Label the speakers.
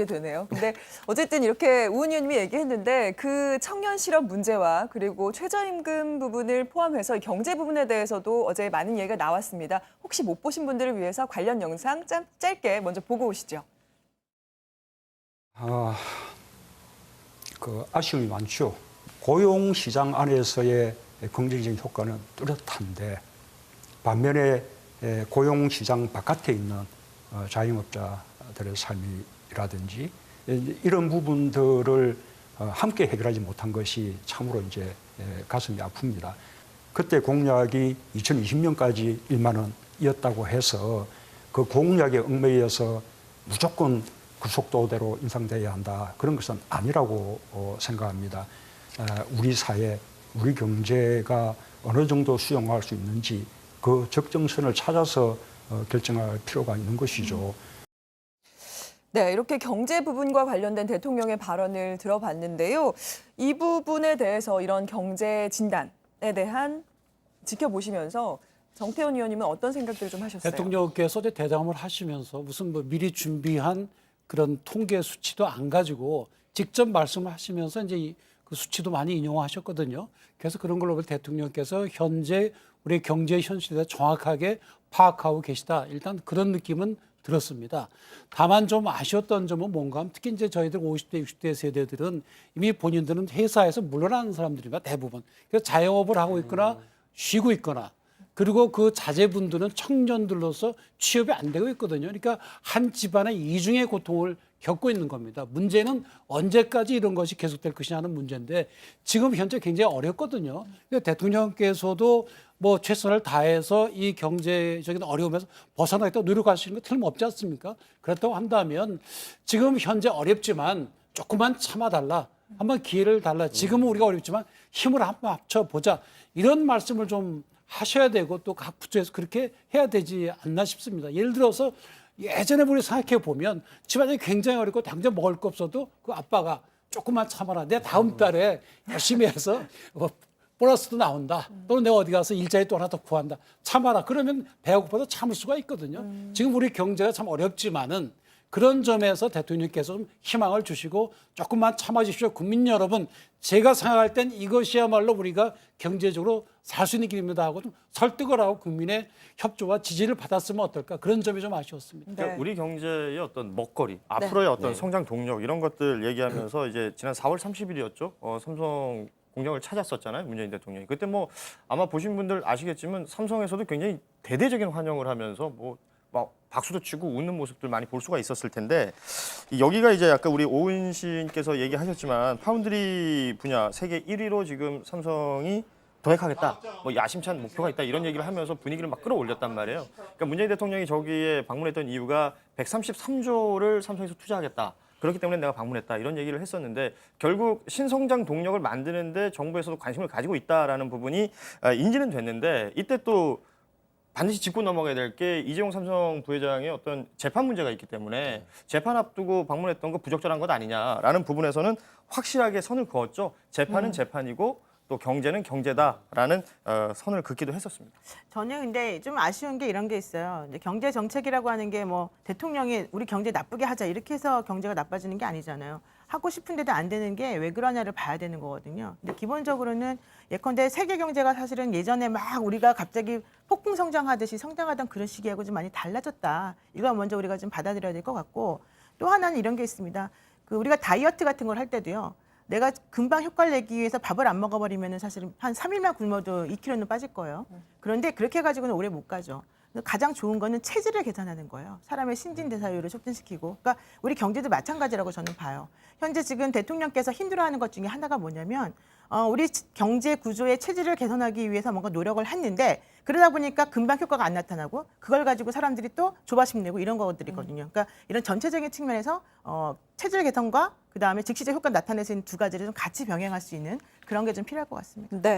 Speaker 1: 되네요. 근데 어쨌든 이렇게 우은 의원님이 얘기했는데 그 청년 실업 문제와 그리고 최저임금 부분을 포함해서 경제 부분에 대해서도 어제 많은 얘기가 나왔습니다. 혹시 못 보신 분들을 위해서 관련 영상 짧게 먼저 보고 오시죠.
Speaker 2: 아쉬움이 많죠. 고용시장 안에서의 긍정적인 효과는 뚜렷한데 반면에 고용시장 바깥에 있는 자영업자들의 삶이라든지 이런 부분들을 함께 해결하지 못한 것이 참으로 이제 가슴이 아픕니다. 그때 공약이 2020년까지 1만 원이었다고 해서 그 공약에 얽매여서 무조건 그 속도대로 인상돼야 한다. 그런 것은 아니라고 생각합니다. 우리 사회, 우리 경제가 어느 정도 수용할 수 있는지 그 적정선을 찾아서 결정할 필요가 있는 것이죠.
Speaker 1: 네, 이렇게 경제 부분과 관련된 대통령의 발언을 들어봤는데요. 이 부분에 대해서 이런 경제 진단에 대한 지켜보시면서 정태훈 의원님은 어떤 생각들을 좀 하셨어요?
Speaker 3: 대통령께서 대담을 하시면서 무슨 미리 준비한 그런 통계 수치도 안 가지고 직접 말씀을 하시면서 이제 그 수치도 많이 인용하셨거든요. 그래서 그런 걸로 대통령께서 현재 우리 경제 현실에 대해 정확하게 파악하고 계시다. 일단 그런 느낌은 들었습니다. 다만 좀 아쉬웠던 점은 뭔가 하면 특히 이제 저희들 50대, 60대 세대들은 이미 본인들은 회사에서 물러나는 사람들입니다. 대부분. 그래서 자영업을 하고 있거나 쉬고 있거나 그리고 그 자제분들은 청년들로서 취업이 안 되고 있거든요. 그러니까 한 집안의 이중의 고통을 겪고 있는 겁니다. 문제는 언제까지 이런 것이 계속될 것이냐는 문제인데 지금 현재 굉장히 어렵거든요. 대통령께서도 뭐 최선을 다해서 이 경제적인 어려움에서 벗어나겠다고 노력하시는 거 틀림없지 않습니까? 그렇다고 한다면 지금 현재 어렵지만 조금만 참아달라. 한번 기회를 달라. 지금은 우리가 어렵지만 힘을 한번 합쳐보자. 이런 말씀을 좀 하셔야 되고 또 각 부처에서 그렇게 해야 되지 않나 싶습니다. 예를 들어서 예전에 우리 생각해 보면 집안이 굉장히 어렵고 당장 먹을 거 없어도 그 아빠가 조금만 참아라. 내가 다음 달에 열심히 해서 보너스도 나온다. 또는 내가 어디 가서 일자리 또 하나 더 구한다. 참아라. 그러면 배가 고파도 참을 수가 있거든요. 지금 우리 경제가 참 어렵지만은 그런 점에서 대통령께서 좀 희망을 주시고 조금만 참아주십시오. 국민 여러분, 제가 생각할 땐 이것이야말로 우리가 경제적으로 살 수 있는 길입니다 하고 좀 설득을 하고 국민의 협조와 지지를 받았으면 어떨까. 그런 점이 좀 아쉬웠습니다.
Speaker 4: 그러니까 우리 경제의 어떤 먹거리, 앞으로의 어떤 성장 동력 이런 것들 얘기하면서 이제 지난 4월 30일이었죠. 삼성 공장을 찾았었잖아요. 문재인 대통령이. 그때 뭐 아마 보신 분들 아시겠지만 삼성에서도 굉장히 대대적인 환영을 하면서 막 박수도 치고 웃는 모습들 많이 볼 수가 있었을 텐데 여기가 이제 아까 우리 오은 시인께서 얘기하셨지만 파운드리 분야 세계 1위로 지금 삼성이 도약하겠다, 뭐 야심찬 목표가 있다 이런 얘기를 하면서 분위기를 막 끌어올렸단 말이에요. 그러니까 문재인 대통령이 저기에 방문했던 이유가 133조를 삼성에서 투자하겠다. 그렇기 때문에 내가 방문했다 이런 얘기를 했었는데 결국 신성장 동력을 만드는데 정부에서도 관심을 가지고 있다라는 부분이 인지는 됐는데 이때 또 반드시 짚고 넘어가야 될 게 이재용 삼성 부회장의 어떤 재판 문제가 있기 때문에 재판 앞두고 방문했던 거 부적절한 것 아니냐라는 부분에서는 확실하게 선을 그었죠. 재판은 재판이고 또 경제는 경제다라는 선을 긋기도 했었습니다.
Speaker 5: 저는 근데 좀 아쉬운 게 이런 게 있어요. 이제 경제 정책이라고 하는 게 뭐 대통령이 우리 경제 나쁘게 하자 이렇게 해서 경제가 나빠지는 게 아니잖아요. 하고 싶은데도 안 되는 게 왜 그러냐를 봐야 되는 거거든요. 근데 기본적으로는 예컨대 세계 경제가 사실은 예전에 막 우리가 갑자기 폭풍 성장하듯이 성장하던 그런 시기하고 좀 많이 달라졌다. 이거 먼저 우리가 좀 받아들여야 될 것 같고 또 하나는 이런 게 있습니다. 그 우리가 다이어트 같은 걸 할 때도요. 내가 금방 효과를 내기 위해서 밥을 안 먹어버리면 사실은 한 3일만 굶어도 2kg는 빠질 거예요. 그런데 그렇게 해가지고는 오래 못 가죠. 가장 좋은 거는 체질을 개선하는 거예요. 사람의 신진대사율을 촉진시키고. 그러니까 우리 경제도 마찬가지라고 저는 봐요. 현재 지금 대통령께서 힘들어하는 것 중에 하나가 뭐냐면 우리 경제 구조의 체질을 개선하기 위해서 뭔가 노력을 했는데 그러다 보니까 금방 효과가 안 나타나고 그걸 가지고 사람들이 또 조바심 내고 이런 것들이거든요. 그러니까 이런 전체적인 측면에서 체질 개선과 그다음에 즉시적 효과 나타낼 수 있는 두 가지를 좀 같이 병행할 수 있는 그런 게 좀 필요할 것 같습니다.
Speaker 1: 네.